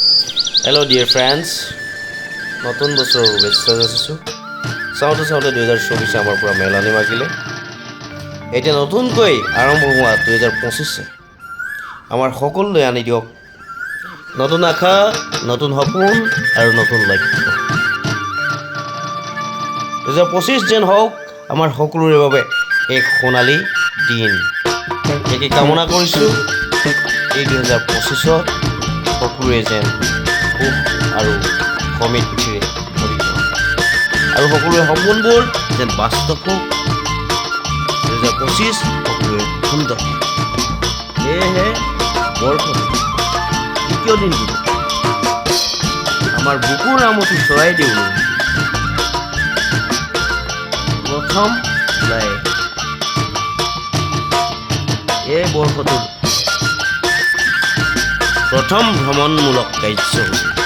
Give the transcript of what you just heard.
Hello dear friends, নতুন বছৰৰ শুভেচ্ছা যাচিছোঁ। চাওঁতে 2024 আমাৰ পৰা মেলানি মাগিলে। এতিয়া নতুনকৈ আৰম্ভ হোৱা 2025 আমাৰ সকলোলৈ আনি দিয়ক নতুন আশা, নতুন সপোন আৰু নতুন লক্ষ্য। 2025 যেন হওক আমাৰ সকলোৰে বাবে এক সোণালী দিন। একে কামনা কৰিছোঁ এই 2025 সকলোৰে যেন সুখ আৰু সমৃদ্ধিৰে ভৰি পৰক আৰু সকলোৰে সপোনবোৰ যেন বাস্তৱ হওক। 2025 সকলোৰে সুন্দৰ। সেয়েহে বৰ্ষৰ তৃতীয় দিনটো আমাৰ বুকুৰ আমঠু চৰাইদেউলৈ প্ৰথম জুলাই এই বৰ্ষটোৰ প্ৰথম ভ্ৰমণমূলক কাৰ্যসূচী